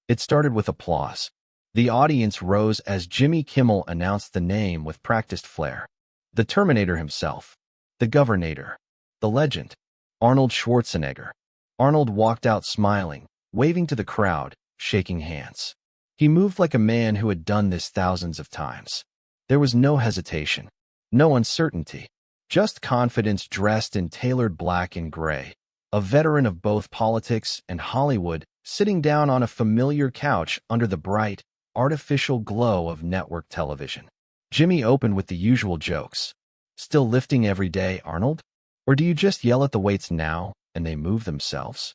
It started with applause. The audience rose as Jimmy Kimmel announced the name with practiced flair. The Terminator himself. The Governator. The legend. Arnold Schwarzenegger. Arnold walked out smiling, waving to the crowd, shaking hands. He moved like a man who had done this thousands of times. There was no hesitation, no uncertainty, just confidence dressed in tailored black and gray. A veteran of both politics and Hollywood, sitting down on a familiar couch under the bright, artificial glow of network television. Jimmy opened with the usual jokes. Still lifting every day, Arnold? Or do you just yell at the weights now, and they move themselves?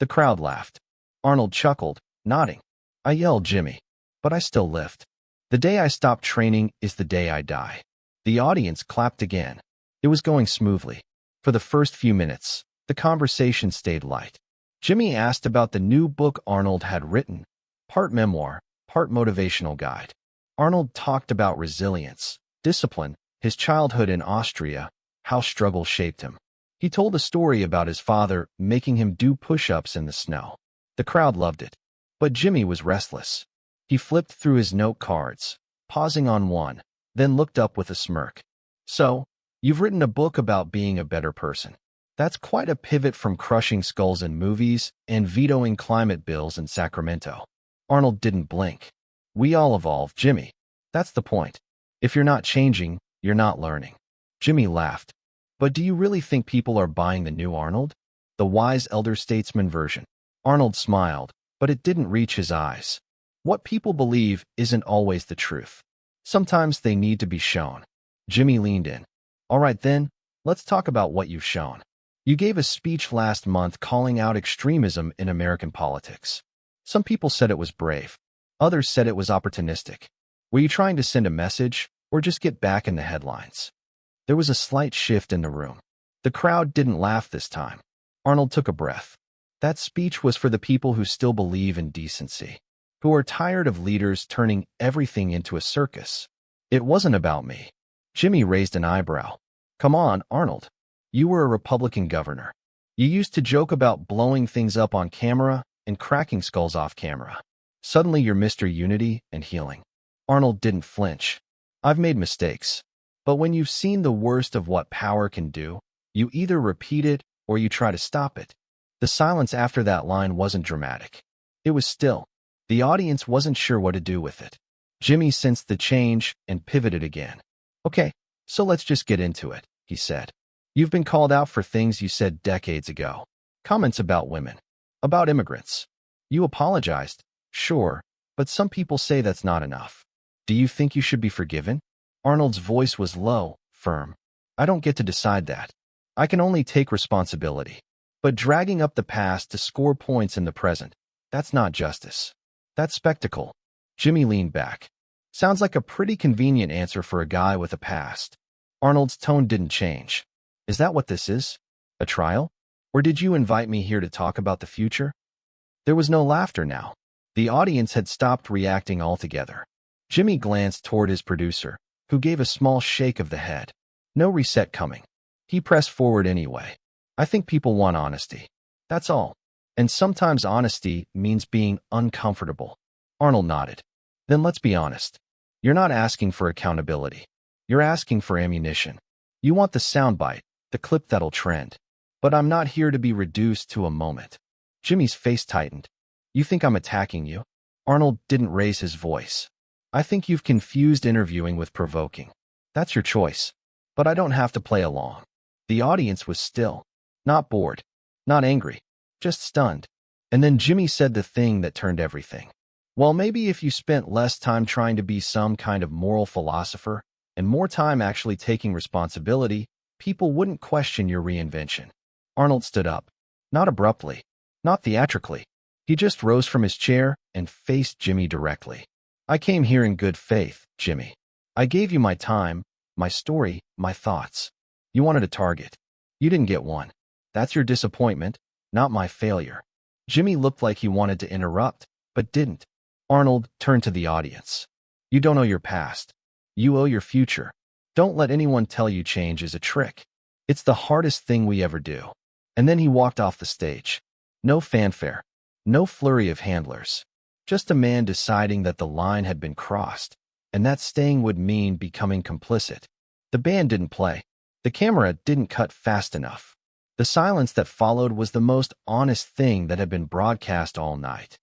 The crowd laughed. Arnold chuckled, nodding. I yelled, Jimmy, but I still lift. The day I stop training is the day I die. The audience clapped again. It was going smoothly. For the first few minutes, the conversation stayed light. Jimmy asked about the new book Arnold had written, part memoir, part motivational guide. Arnold talked about resilience, discipline, his childhood in Austria, how struggle shaped him. He told a story about his father making him do push-ups in the snow. The crowd loved it. But Jimmy was restless. He flipped through his note cards, pausing on one, then looked up with a smirk. So, you've written a book about being a better person. That's quite a pivot from crushing skulls in movies and vetoing climate bills in Sacramento. Arnold didn't blink. We all evolve, Jimmy. That's the point. If you're not changing, you're not learning. Jimmy laughed. But do you really think people are buying the new Arnold? The wise elder statesman version. Arnold smiled, but it didn't reach his eyes. What people believe isn't always the truth. Sometimes they need to be shown. Jimmy leaned in. All right then, let's talk about what you've shown. You gave a speech last month calling out extremism in American politics. Some people said it was brave. Others said it was opportunistic. Were you trying to send a message, or just get back in the headlines? There was a slight shift in the room. The crowd didn't laugh this time. Arnold took a breath. That speech was for the people who still believe in decency, who are tired of leaders turning everything into a circus. It wasn't about me. Jimmy raised an eyebrow. Come on, Arnold. You were a Republican governor. You used to joke about blowing things up on camera and cracking skulls off camera. Suddenly you're Mr. Unity and healing. Arnold didn't flinch. I've made mistakes. But when you've seen the worst of what power can do, you either repeat it or you try to stop it. The silence after that line wasn't dramatic. It was still. The audience wasn't sure what to do with it. Jimmy sensed the change and pivoted again. Okay, so let's just get into it, he said. You've been called out for things you said decades ago. Comments about women. About immigrants. You apologized, sure, but some people say that's not enough. Do you think you should be forgiven? Arnold's voice was low, firm. I don't get to decide that. I can only take responsibility. But dragging up the past to score points in the present, that's not justice. That's spectacle. Jimmy leaned back. Sounds like a pretty convenient answer for a guy with a past. Arnold's tone didn't change. Is that what this is? A trial? Or did you invite me here to talk about the future? There was no laughter now. The audience had stopped reacting altogether. Jimmy glanced toward his producer, who gave a small shake of the head. No reset coming. He pressed forward anyway. I think people want honesty. That's all. And sometimes honesty means being uncomfortable. Arnold nodded. Then let's be honest. You're not asking for accountability. You're asking for ammunition. You want the soundbite, the clip that'll trend. But I'm not here to be reduced to a moment. Jimmy's face tightened. You think I'm attacking you? Arnold didn't raise his voice. I think you've confused interviewing with provoking. That's your choice. But I don't have to play along. The audience was still. Not bored. Not angry. Just stunned. And then Jimmy said the thing that turned everything. Well, maybe if you spent less time trying to be some kind of moral philosopher and more time actually taking responsibility, people wouldn't question your reinvention. Arnold stood up. Not abruptly. Not theatrically. He just rose from his chair and faced Jimmy directly. I came here in good faith, Jimmy. I gave you my time, my story, my thoughts. You wanted a target. You didn't get one. That's your disappointment, not my failure. Jimmy looked like he wanted to interrupt, but didn't. Arnold turned to the audience. You don't owe your past. You owe your future. Don't let anyone tell you change is a trick. It's the hardest thing we ever do. And then he walked off the stage. No fanfare. No flurry of handlers. Just a man deciding that the line had been crossed, and that staying would mean becoming complicit. The band didn't play. The camera didn't cut fast enough. The silence that followed was the most honest thing that had been broadcast all night.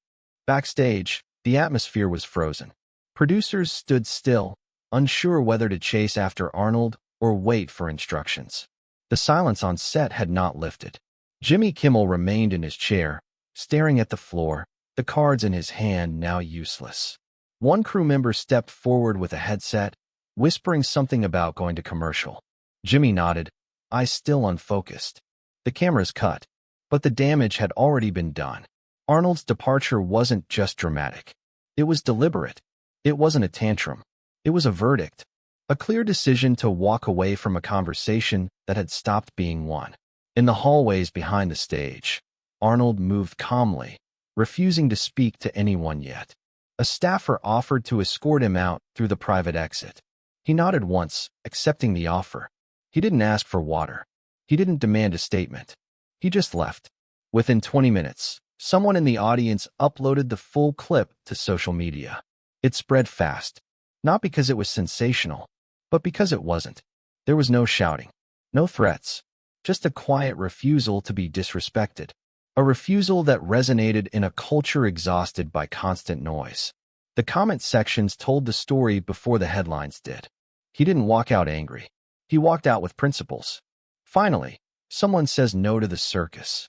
Backstage, the atmosphere was frozen. Producers stood still, unsure whether to chase after Arnold or wait for instructions. The silence on set had not lifted. Jimmy Kimmel remained in his chair, staring at the floor, the cards in his hand now useless. One crew member stepped forward with a headset, whispering something about going to commercial. Jimmy nodded, eyes still unfocused. The cameras cut, but the damage had already been done. Arnold's departure wasn't just dramatic. It was deliberate. It wasn't a tantrum. It was a verdict. A clear decision to walk away from a conversation that had stopped being one. In the hallways behind the stage, Arnold moved calmly, refusing to speak to anyone yet. A staffer offered to escort him out through the private exit. He nodded once, accepting the offer. He didn't ask for water. He didn't demand a statement. He just left. Within 20 minutes, someone in the audience uploaded the full clip to social media. It spread fast, not because it was sensational, but because it wasn't. There was no shouting, no threats, just a quiet refusal to be disrespected. A refusal that resonated in a culture exhausted by constant noise. The comment sections told the story before the headlines did. He didn't walk out angry. He walked out with principles. Finally, someone says no to the circus.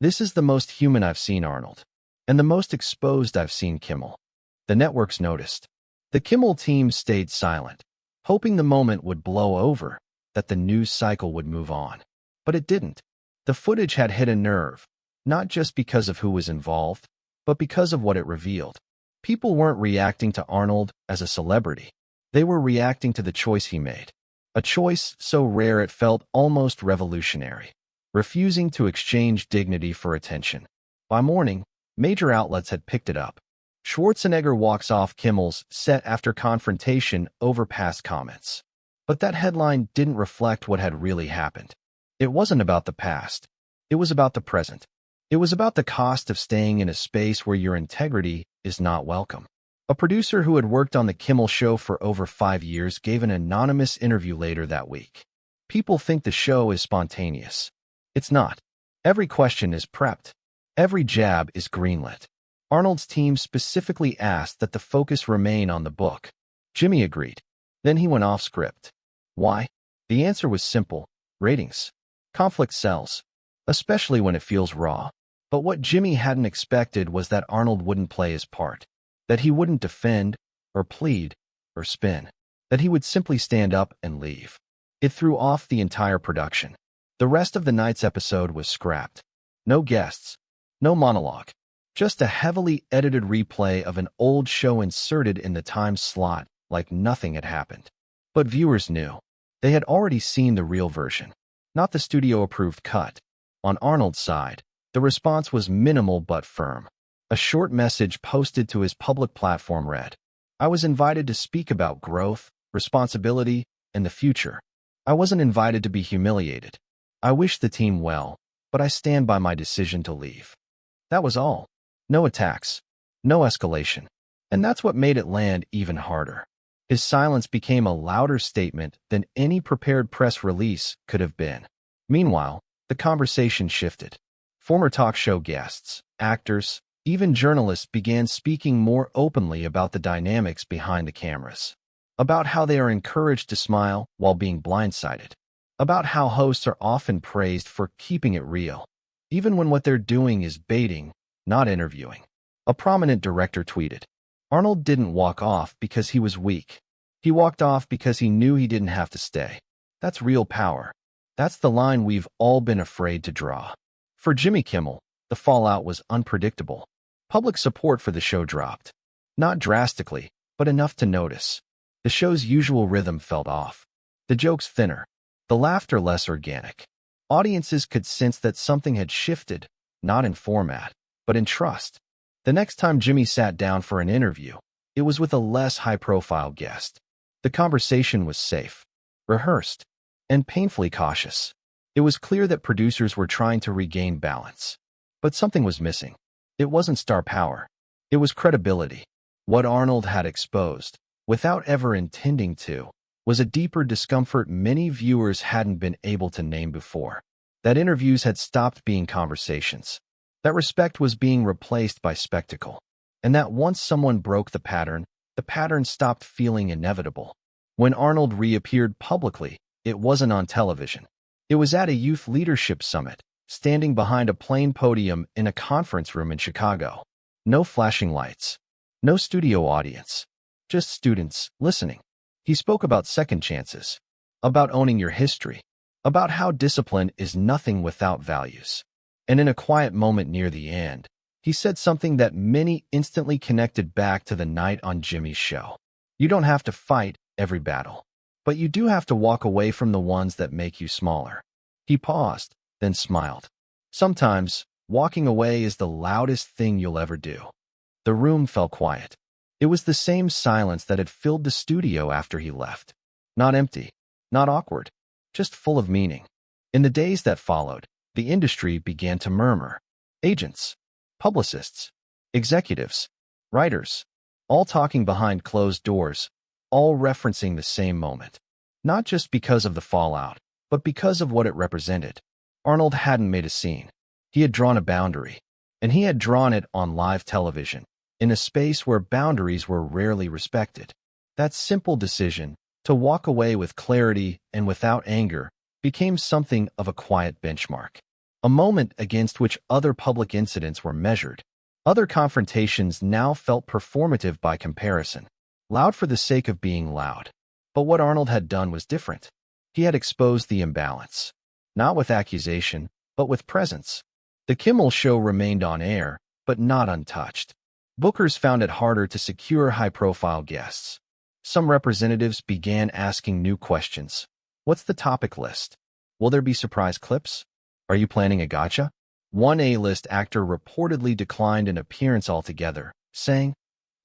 This is the most human I've seen Arnold, and the most exposed I've seen Kimmel. The networks noticed. The Kimmel team stayed silent, hoping the moment would blow over, that the news cycle would move on. But it didn't. The footage had hit a nerve, not just because of who was involved, but because of what it revealed. People weren't reacting to Arnold as a celebrity. They were reacting to the choice he made. A choice so rare it felt almost revolutionary. Refusing to exchange dignity for attention. By morning, major outlets had picked it up. Schwarzenegger walks off Kimmel's set after confrontation over past comments. But that headline didn't reflect what had really happened. It wasn't about the past. It was about the present. It was about the cost of staying in a space where your integrity is not welcome. A producer who had worked on The Kimmel Show for over 5 years gave an anonymous interview later that week. People think the show is spontaneous. It's not. Every question is prepped. Every jab is greenlit. Arnold's team specifically asked that the focus remain on the book. Jimmy agreed. Then he went off script. Why? The answer was simple. Ratings. Conflict sells, especially when it feels raw. But what Jimmy hadn't expected was that Arnold wouldn't play his part. That he wouldn't defend, or plead, or spin. That he would simply stand up and leave. It threw off the entire production. The rest of the night's episode was scrapped. No guests. No monologue. Just a heavily edited replay of an old show inserted in the time slot like nothing had happened. But viewers knew. They had already seen the real version, not the studio-approved cut. On Arnold's side, the response was minimal but firm. A short message posted to his public platform read, "I was invited to speak about growth, responsibility, and the future. I wasn't invited to be humiliated. I wish the team well, but I stand by my decision to leave." That was all. No attacks. No escalation. And that's what made it land even harder. His silence became a louder statement than any prepared press release could have been. Meanwhile, the conversation shifted. Former talk show guests, actors, even journalists began speaking more openly about the dynamics behind the cameras. About how they are encouraged to smile while being blindsided. About how hosts are often praised for keeping it real, even when what they're doing is baiting, not interviewing. A prominent director tweeted, "Arnold didn't walk off because he was weak. He walked off because he knew he didn't have to stay. That's real power. That's the line we've all been afraid to draw." For Jimmy Kimmel, the fallout was unpredictable. Public support for the show dropped. Not drastically, but enough to notice. The show's usual rhythm felt off. The jokes thinner. The laughter less organic. Audiences could sense that something had shifted, not in format, but in trust. The next time Jimmy sat down for an interview, it was with a less high-profile guest. The conversation was safe, rehearsed, and painfully cautious. It was clear that producers were trying to regain balance. But something was missing. It wasn't star power. It was credibility. What Arnold had exposed, without ever intending to, was a deeper discomfort many viewers hadn't been able to name before. That interviews had stopped being conversations. That respect was being replaced by spectacle. And that once someone broke the pattern stopped feeling inevitable. When Arnold reappeared publicly, it wasn't on television. It was at a youth leadership summit, standing behind a plain podium in a conference room in Chicago. No flashing lights. No studio audience. Just students listening. He spoke about second chances. About owning your history. About how discipline is nothing without values. And in a quiet moment near the end, he said something that many instantly connected back to the night on Jimmy's show. You don't have to fight every battle, but you do have to walk away from the ones that make you smaller. He paused, then smiled. Sometimes, walking away is the loudest thing you'll ever do. The room fell quiet. It was the same silence that had filled the studio after he left. Not empty, not awkward, just full of meaning. In the days that followed, the industry began to murmur. Agents, publicists, executives, writers, all talking behind closed doors, all referencing the same moment. Not just because of the fallout, but because of what it represented. Arnold hadn't made a scene. He had drawn a boundary, and he had drawn it on live television, in a space where boundaries were rarely respected. That simple decision, to walk away with clarity and without anger, became something of a quiet benchmark. A moment against which other public incidents were measured. Other confrontations now felt performative by comparison, loud for the sake of being loud. But what Arnold had done was different. He had exposed the imbalance, not with accusation, but with presence. The Kimmel Show remained on air, but not untouched. Bookers found it harder to secure high-profile guests. Some representatives began asking new questions. What's the topic list? Will there be surprise clips? Are you planning a gotcha? One A-list actor reportedly declined an appearance altogether, saying,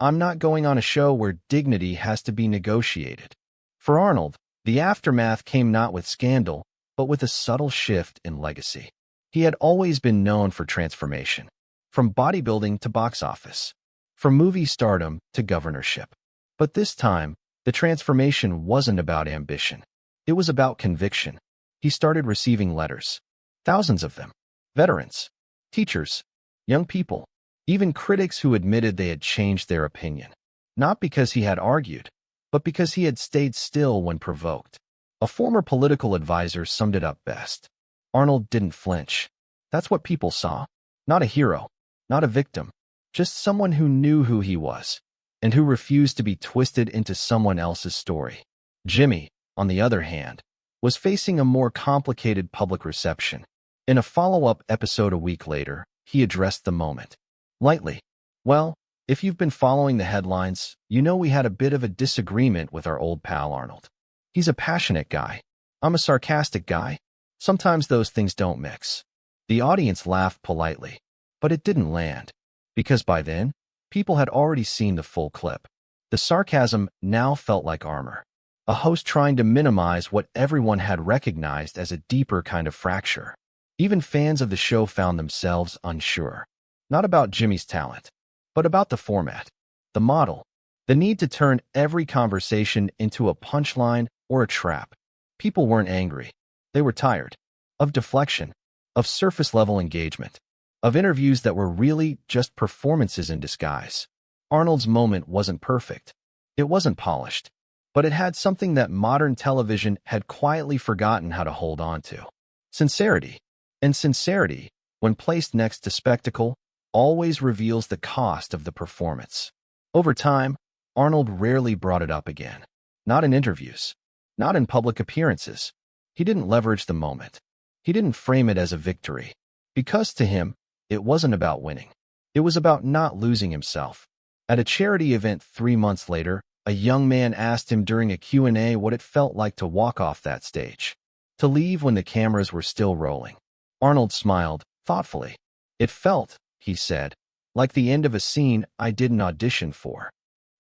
"I'm not going on a show where dignity has to be negotiated." For Arnold, the aftermath came not with scandal, but with a subtle shift in legacy. He had always been known for transformation, from bodybuilding to box office, from movie stardom to governorship. But this time, the transformation wasn't about ambition. It was about conviction. He started receiving letters. Thousands of them. Veterans, teachers, young people, even critics who admitted they had changed their opinion. Not because he had argued, but because he had stayed still when provoked. A former political advisor summed it up best. Arnold didn't flinch. That's what people saw. Not a hero, not a victim, just someone who knew who he was, and who refused to be twisted into someone else's story. Jimmy, on the other hand, was facing a more complicated public reception. In a follow-up episode a week later, he addressed the moment. Lightly. "Well, if you've been following the headlines, you know we had a bit of a disagreement with our old pal Arnold. He's a passionate guy. I'm a sarcastic guy. Sometimes those things don't mix." The audience laughed politely, but it didn't land, because by then, people had already seen the full clip. The sarcasm now felt like armor. A host trying to minimize what everyone had recognized as a deeper kind of fracture. Even fans of the show found themselves unsure. Not about Jimmy's talent, but about the format, the model, the need to turn every conversation into a punchline or a trap. People weren't angry. They were tired of deflection, of surface-level engagement, of interviews that were really just performances in disguise. Arnold's moment wasn't perfect. It wasn't polished, but it had something that modern television had quietly forgotten how to hold on to. Sincerity. And sincerity, when placed next to spectacle, always reveals the cost of the performance. Over time, Arnold rarely brought it up again. Not in interviews. Not in public appearances. He didn't leverage the moment. He didn't frame it as a victory. Because to him, it wasn't about winning. It was about not losing himself. At a charity event 3 months later, a young man asked him during a Q&A what it felt like to walk off that stage. To leave when the cameras were still rolling. Arnold smiled, thoughtfully. "It felt," he said, "like the end of a scene I didn't audition for."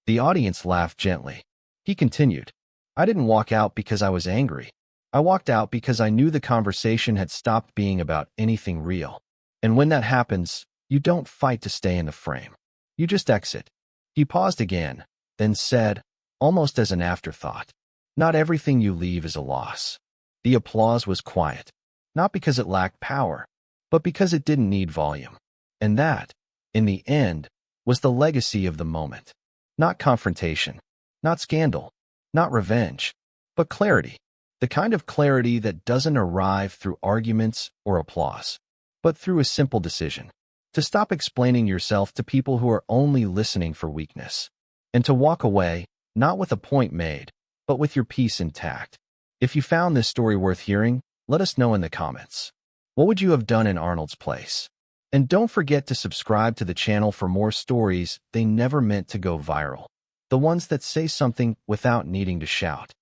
The audience laughed gently. He continued, "I didn't walk out because I was angry. I walked out because I knew the conversation had stopped being about anything real. And when that happens, you don't fight to stay in the frame. You just exit. He paused again, then said, almost as an afterthought, not everything you leave is a loss. The applause was quiet, not because it lacked power, but because it didn't need volume. And that, in the end, was the legacy of the moment. Not confrontation, not scandal, not revenge, but clarity. The kind of clarity that doesn't arrive through arguments or applause, but through a simple decision. To stop explaining yourself to people who are only listening for weakness. And to walk away, not with a point made, but with your peace intact. If you found this story worth hearing, let us know in the comments. What would you have done in Arnold's place? And don't forget to subscribe to the channel for more stories they never meant to go viral. The ones that say something without needing to shout.